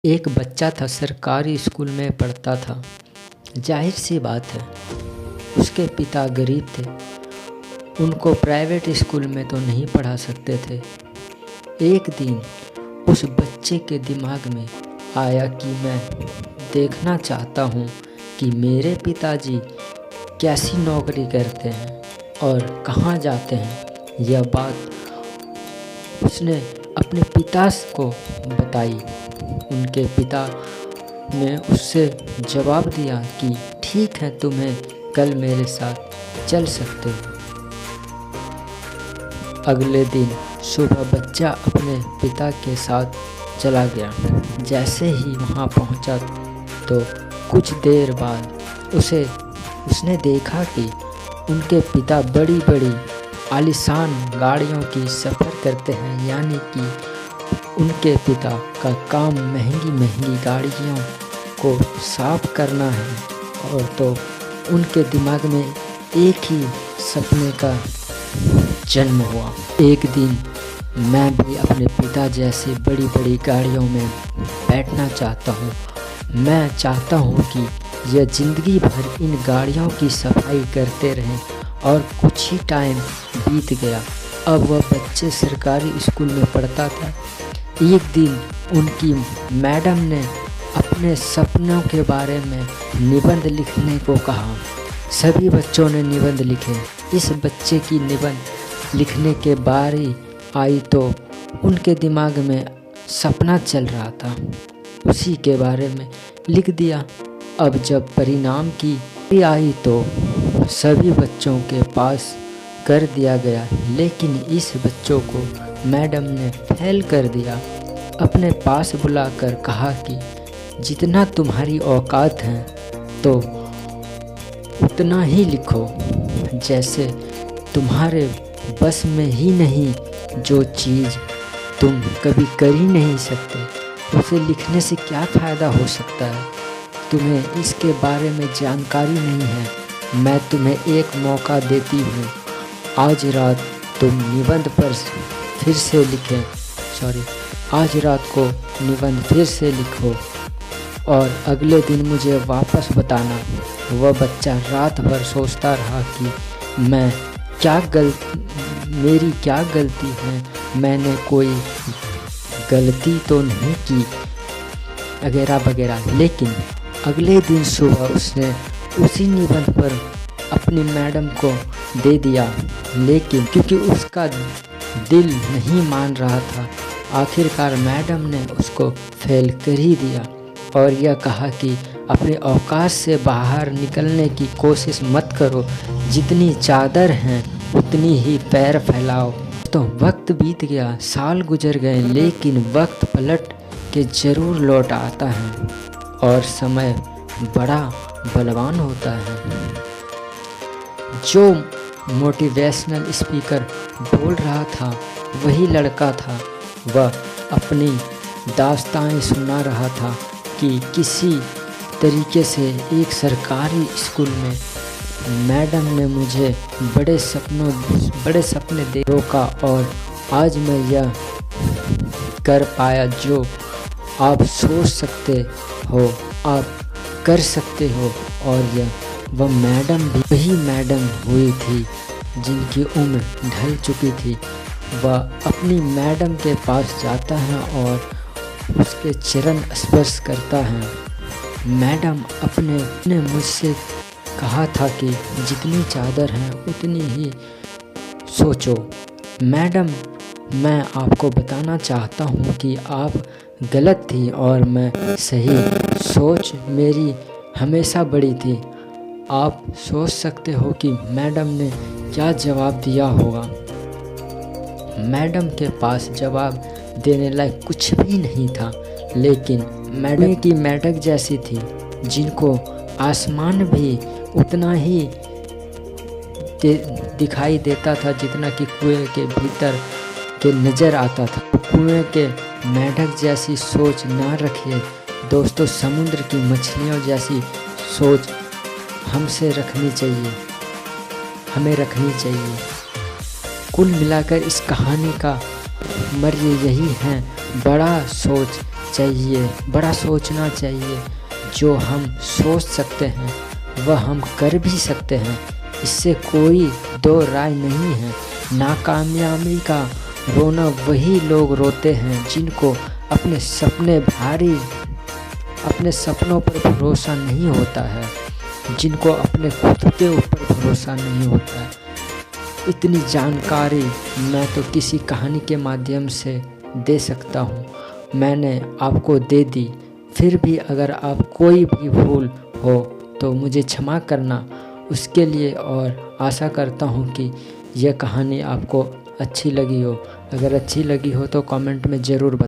एक बच्चा था, सरकारी स्कूल में पढ़ता था। जाहिर सी बात है, उसके पिता गरीब थे, उनको प्राइवेट स्कूल में तो नहीं पढ़ा सकते थे। एक दिन उस बच्चे के दिमाग में आया कि मैं देखना चाहता हूँ कि मेरे पिताजी कैसी नौकरी करते हैं और कहाँ जाते हैं। यह बात उसने अपने पिता को बताई। उनके पिता ने उससे जवाब दिया कि ठीक है, तुम्हें कल मेरे साथ चल सकते हो। अगले दिन सुबह बच्चा अपने पिता के साथ चला गया। जैसे ही वहाँ पहुँचा तो कुछ देर बाद उसने देखा कि उनके पिता बड़ी बड़ी आलीशान गाड़ियों की सफ़र करते हैं, यानी कि उनके पिता का काम महंगी महंगी गाड़ियों को साफ करना है। और तो उनके दिमाग में एक ही सपने का जन्म हुआ, एक दिन मैं भी अपने पिता जैसी बड़ी बड़ी गाड़ियों में बैठना चाहता हूँ। मैं चाहता हूँ कि यह ज़िंदगी भर इन गाड़ियों की सफाई करते रहें। और कुछ ही टाइम बीत गया। अब वह बच्चे सरकारी स्कूल में पढ़ता था। एक दिन उनकी मैडम ने अपने सपनों के बारे में निबंध लिखने को कहा। सभी बच्चों ने निबंध लिखे। इस बच्चे की निबंध लिखने के बारी आई तो उनके दिमाग में सपना चल रहा था, उसी के बारे में लिख दिया। अब जब परिणाम की आई तो सभी बच्चों के पास कर दिया गया, लेकिन इस बच्चों को मैडम ने फेल कर दिया। अपने पास बुलाकर कहा कि जितना तुम्हारी औकात है तो उतना ही लिखो, जैसे तुम्हारे बस में ही नहीं, जो चीज़ तुम कभी कर ही नहीं सकते उसे लिखने से क्या फ़ायदा हो सकता है। तुम्हें इसके बारे में जानकारी नहीं है। मैं तुम्हें एक मौका देती हूँ, आज रात तुम निबंध पर फिर से लिखें आज रात को निबंध फिर से लिखो और अगले दिन मुझे वापस बताना। वह बच्चा रात भर सोचता रहा कि मेरी क्या गलती है, मैंने कोई गलती तो नहीं की वगैरह वगैरह। लेकिन अगले दिन सुबह उसने उसी निबंध पर अपनी मैडम को दे दिया, लेकिन क्योंकि उसका दिल नहीं मान रहा था, आखिरकार मैडम ने उसको फेल कर ही दिया और यह कहा कि अपने औकात से बाहर निकलने की कोशिश मत करो, जितनी चादर हैं उतनी ही पैर फैलाओ। तो वक्त बीत गया, साल गुजर गए, लेकिन वक्त पलट के ज़रूर लौट आता है और समय बड़ा बलवान होता है। जो मोटिवेशनल स्पीकर बोल रहा था वही लड़का था। वह अपनी दास्तानें सुना रहा था कि किसी तरीके से एक सरकारी स्कूल में मैडम ने मुझे बड़े सपने दे रोका और आज मैं यह कर पाया जो आप सोच सकते हो, आप कर सकते हो। और वह मैडम भी वही मैडम हुई थी जिनकी उम्र ढल चुकी थी। वह अपनी मैडम के पास जाता है और उसके चरण स्पर्श करता है। मैडम अपने मुझसे कहा था कि जितनी चादर है उतनी ही सोचो। मैडम, मैं आपको बताना चाहता हूँ कि आप गलत थी और मैं सही। सोच मेरी हमेशा बड़ी थी। आप सोच सकते हो कि मैडम ने क्या जवाब दिया होगा। मैडम के पास जवाब देने लायक कुछ भी नहीं था, लेकिन मैडम की मेढक जैसी थी, जिनको आसमान भी उतना ही दिखाई देता था जितना कि कुएं के भीतर के नज़र आता था। कुएं के मेढक जैसी सोच ना रखिए दोस्तों, समुद्र की मछलियों जैसी सोच हमें रखनी चाहिए। कुल मिलाकर इस कहानी का मर्ज़ यही है, बड़ा सोच चाहिए, बड़ा सोचना चाहिए। जो हम सोच सकते हैं वह हम कर भी सकते हैं, इससे कोई दो राय नहीं है। नाकामयाबी का रोना वही लोग रोते हैं जिनको अपने सपनों पर भरोसा नहीं होता है, जिनको अपने खुद के ऊपर भरोसा नहीं होता है। इतनी जानकारी मैं तो किसी कहानी के माध्यम से दे सकता हूँ, मैंने आपको दे दी। फिर भी अगर आप कोई भी भूल हो तो मुझे क्षमा करना उसके लिए, और आशा करता हूँ कि यह कहानी आपको अच्छी लगी हो। अगर अच्छी लगी हो तो कमेंट में ज़रूर बताएं।